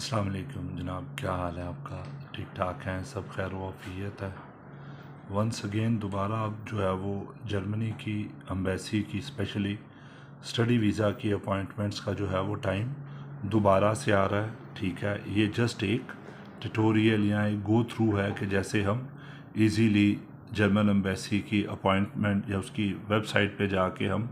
अस्सलाम वालेकुम जनाब, क्या हाल है आपका? ठीक ठाक हैं सब? खैर वाफियत है। वंस अगेन दोबारा अब जो है वो जर्मनी की एम्बेसी की स्पेशली स्टडी वीज़ा की अपॉइंटमेंट्स का जो है वो टाइम दोबारा से आ रहा है। ठीक है, ये जस्ट एक ट्यूटोरियल या एक गो थ्रू है कि जैसे हम इजीली जर्मन एम्बेसी की अपॉइंटमेंट या उसकी वेबसाइट पे जाके हम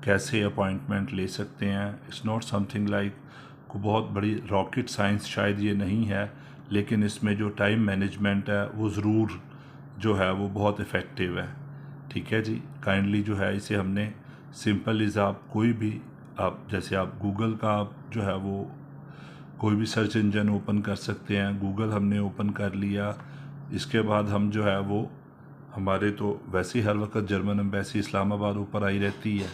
कैसे अपॉइंटमेंट ले सकते हैं। इट्स नॉट समथिंग लाइक को बहुत बड़ी रॉकेट साइंस शायद ये नहीं है, लेकिन इसमें जो टाइम मैनेजमेंट है वो ज़रूर जो है वो बहुत इफ़ेक्टिव है। ठीक है जी, काइंडली जो है इसे हमने सिंपल इज़ आप कोई भी आप जैसे आप गूगल का आप जो है वो कोई भी सर्च इंजन ओपन कर सकते हैं। गूगल हमने ओपन कर लिया, इसके बाद हम जो है वो हमारे तो वैसे ही हर वक्त जर्मन एम्बेसी इस्लामाबाद ऊपर आई रहती है।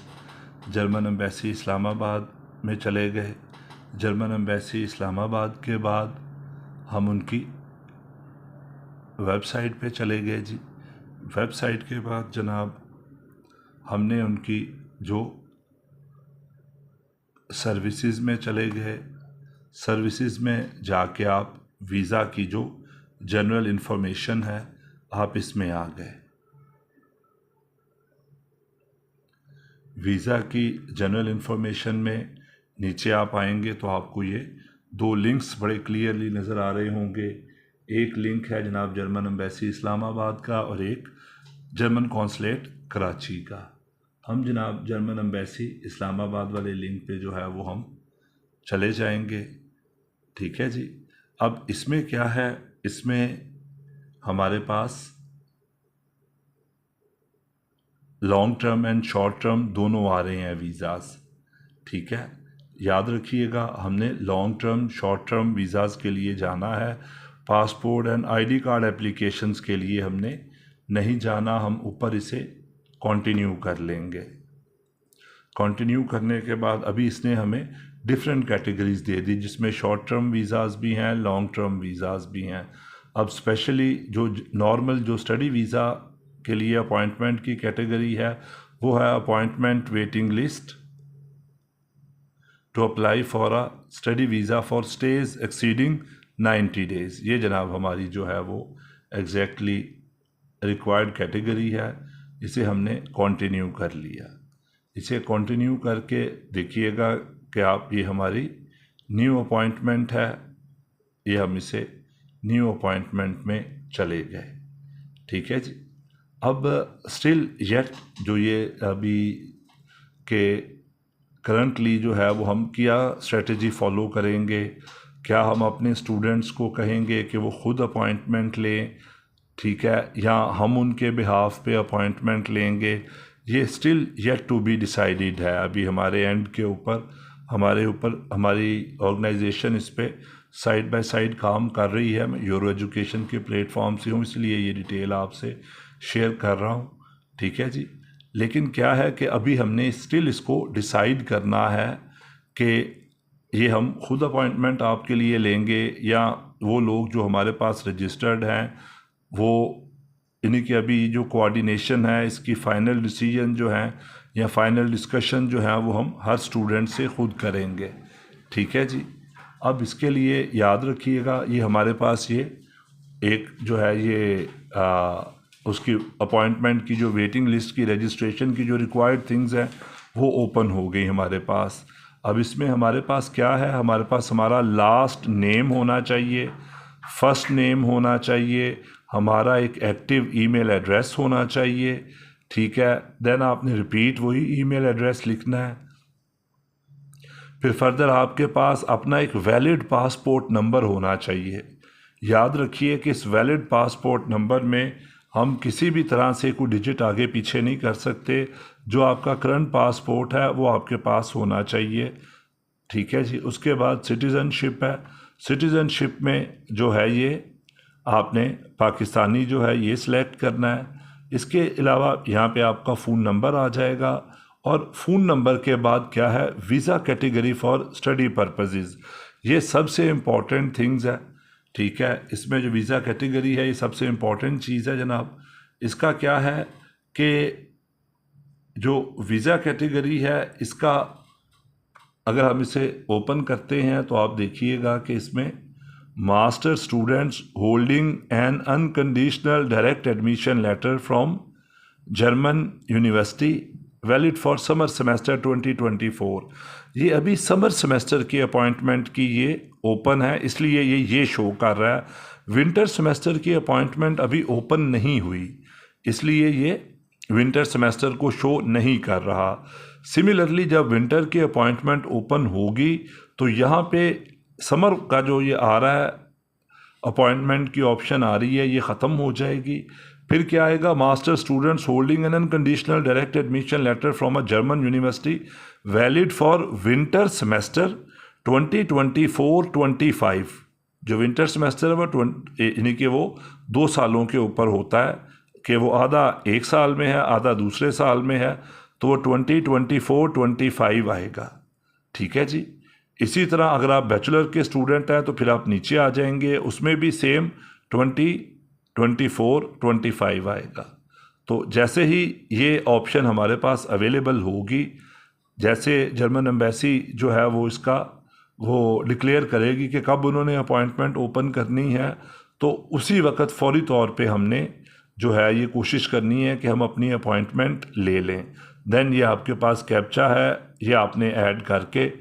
जर्मन एम्बेसी इस्लामाबाद में चले गए। जर्मन एम्बेसी इस्लामाबाद के बाद हम उनकी वेबसाइट पे चले गए जी। वेबसाइट के बाद जनाब हमने उनकी जो सर्विसेज में चले गए। सर्विसेज में जाके आप वीज़ा की जो जनरल इन्फॉर्मेशन है आप इसमें आ गए। वीज़ा की जनरल इन्फॉर्मेशन में नीचे आप आएंगे तो आपको ये दो लिंक्स बड़े क्लियरली नज़र आ रहे होंगे। एक लिंक है जनाब जर्मन एम्बेसी इस्लामाबाद का और एक जर्मन कॉन्सुलेट कराची का। हम जनाब जर्मन एम्बेसी इस्लामाबाद वाले लिंक पे जो है वो हम चले जाएंगे। ठीक है जी। अब इसमें क्या है, इसमें हमारे पास long term and short term दोनों आ रहे हैं वीज़ाज़। ठीक है, याद रखिएगा हमने long term short term visas के लिए जाना है। Passport and ID card applications के लिए हमने नहीं जाना, हम ऊपर इसे कंटिन्यू कर लेंगे। कंटिन्यू करने के बाद अभी इसने हमें डिफरेंट कैटेगरीज दे दी जिसमें शॉर्ट टर्म वीज़ाज़ भी हैं, लॉन्ग टर्म वीज़ाज़ भी हैं। अब स्पेशली जो नॉर्मल जो स्टडी वीज़ा के लिए अपॉइंटमेंट की कैटेगरी है वो है appointment waiting list to apply for a study visa for stage exceeding 90 days. ये जनाब हमारी जो है वो एग्जैक्टली रिक्वायर्ड कैटेगरी है। इसे हमने कंटिन्यू कर लिया। इसे कंटिन्यू करके देखिएगा कि आप ये हमारी न्यू अपॉइंटमेंट है, ये हम इसे न्यू अपॉइंटमेंट में चले गए। ठीक है जी। अब स्टिल येट जो ये अभी के करंटली जो है वो हम क्या स्ट्रेटजी फॉलो करेंगे, क्या हम अपने स्टूडेंट्स को कहेंगे कि वो खुद अपॉइंटमेंट लें, ठीक है, या हम उनके बिहाफ पे अपॉइंटमेंट लेंगे, ये still yet to be decided है। अभी हमारे एंड के ऊपर हमारी ऑर्गेनाइजेशन इस पर साइड बाय साइड काम कर रही है। मैं यूरो एजुकेशन के प्लेटफॉर्म से हूँ इसलिए ये डिटेल आपसे शेयर कर रहा हूँ। ठीक है जी। लेकिन क्या है कि अभी हमने स्टिल इसको डिसाइड करना है कि ये हम खुद अपॉइंटमेंट आपके लिए लेंगे या वो लोग जो हमारे पास रजिस्टर्ड हैं वो इन्हीं की अभी जो कोऑर्डिनेशन है इसकी फ़ाइनल डिसीजन जो है या फाइनल डिस्कशन जो है वो हम हर स्टूडेंट से खुद करेंगे। ठीक है जी। अब इसके लिए याद रखिएगा ये हमारे पास ये एक जो है ये उसकी अपॉइंटमेंट की जो वेटिंग लिस्ट की रजिस्ट्रेशन की जो रिक्वायर्ड थिंग्स हैं वो ओपन हो गई हमारे पास। अब इसमें हमारे पास क्या है, हमारे पास हमारा लास्ट नेम होना चाहिए, फर्स्ट नेम होना चाहिए, हमारा एक एक्टिव ईमेल एड्रेस होना चाहिए। ठीक है, देन आपने रिपीट वही ईमेल एड्रेस लिखना है। फिर फर्दर आपके पास अपना एक वैलिड पासपोर्ट नंबर होना चाहिए। याद रखिए कि इस वैलिड पासपोर्ट नंबर में हम किसी भी तरह से कोई डिजिट आगे पीछे नहीं कर सकते। जो आपका करंट पासपोर्ट है वो आपके पास होना चाहिए। ठीक है जी। उसके बाद सिटीज़नशिप है। सिटीज़नशिप में जो है ये आपने पाकिस्तानी जो है ये सिलेक्ट करना है। इसके अलावा यहाँ पे आपका फ़ोन नंबर आ जाएगा और फ़ोन नंबर के बाद क्या है, visa category for study purposes. ये सबसे इम्पॉर्टेंट थिंग्स है। ठीक है, इसमें जो वीज़ा कैटेगरी है ये सबसे इम्पॉर्टेंट चीज़ है जनाब। इसका क्या है कि जो वीज़ा कैटेगरी है इसका अगर हम इसे ओपन करते हैं तो आप देखिएगा कि इसमें master students holding an unconditional direct admission letter from German university valid for summer semester 2024। ये अभी समर सेमेस्टर की अपॉइंटमेंट की ये ओपन है, इसलिए ये शो कर रहा है। विंटर सेमेस्टर की अपॉइंटमेंट अभी ओपन नहीं हुई, इसलिए ये विंटर सेमेस्टर को शो नहीं कर रहा। सिमिलरली जब विंटर की अपॉइंटमेंट ओपन होगी तो यहाँ पे समर का जो ये आ रहा है अपॉइंटमेंट की ऑप्शन आ रही है, ये ख़त्म हो जाएगी। फिर क्या आएगा, master students holding an unconditional direct admission letter from a German university valid for winter semester 2024-25। जो विंटर सेमेस्टर है वो यानी कि वो 2 सालों के ऊपर होता है, कि वो आधा एक साल में है आधा दूसरे साल में है, तो वो 2024-25 आएगा। ठीक है जी। इसी तरह अगर आप बैचलर के स्टूडेंट हैं तो फिर आप नीचे आ जाएंगे, उसमें भी सेम 2024-25 आएगा। तो जैसे ही ये ऑप्शन हमारे पास अवेलेबल होगी, जैसे जर्मन एम्बेसी जो है वो इसका वो डिक्लेयर करेगी कि कब उन्होंने अपॉइंटमेंट ओपन करनी है, तो उसी वक्त फौरी तौर पे हमने जो है ये कोशिश करनी है कि हम अपनी अपॉइंटमेंट ले लें। देन ये आपके पास कैप्चा है, ये आपने ऐड करके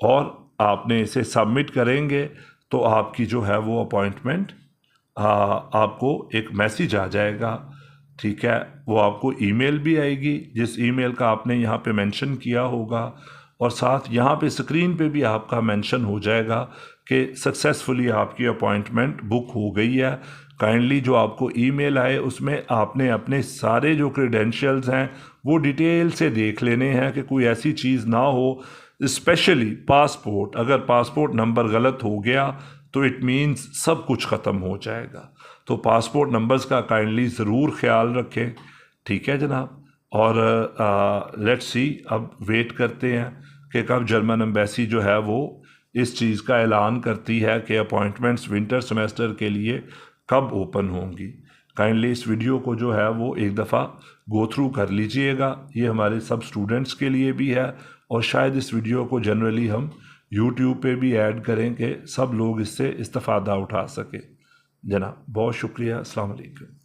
और आपने इसे सबमिट करेंगे तो आपकी जो है वो अपॉइंटमेंट आपको एक मैसेज आ जाएगा। ठीक है, वो आपको ईमेल भी आएगी, जिस ईमेल का आपने यहाँ पे मेंशन किया होगा, और साथ यहाँ पे स्क्रीन पे भी आपका मेंशन हो जाएगा कि सक्सेसफुली आपकी अपॉइंटमेंट बुक हो गई है। काइंडली जो आपको ईमेल आए उसमें आपने अपने सारे जो क्रेडेंशियल्स हैं वो डिटेल से देख लेने हैं कि कोई ऐसी चीज़ ना हो, स्पेशली पासपोर्ट। अगर पासपोर्ट नंबर गलत हो गया तो इट मीन्स सब कुछ ख़त्म हो जाएगा। तो पासपोर्ट नंबर्स का काइंडली ज़रूर ख्याल रखें। ठीक है जनाब। और लेट्स सी, अब वेट करते हैं कि कब जर्मन एम्बेसी जो है वो इस चीज़ का ऐलान करती है कि अपॉइंटमेंट्स विंटर सेमेस्टर के लिए कब ओपन होंगी। काइंडली इस वीडियो को जो है वो एक दफ़ा गो थ्रू कर लीजिएगा, ये हमारे सब स्टूडेंट्स के लिए भी है, और शायद इस वीडियो को जनरली हम यूट्यूब पे भी ऐड करें कि सब लोग इससे इस्तेफ़ादा उठा सके। जनाब बहुत शुक्रिया। अस्सलाम वालेकुम।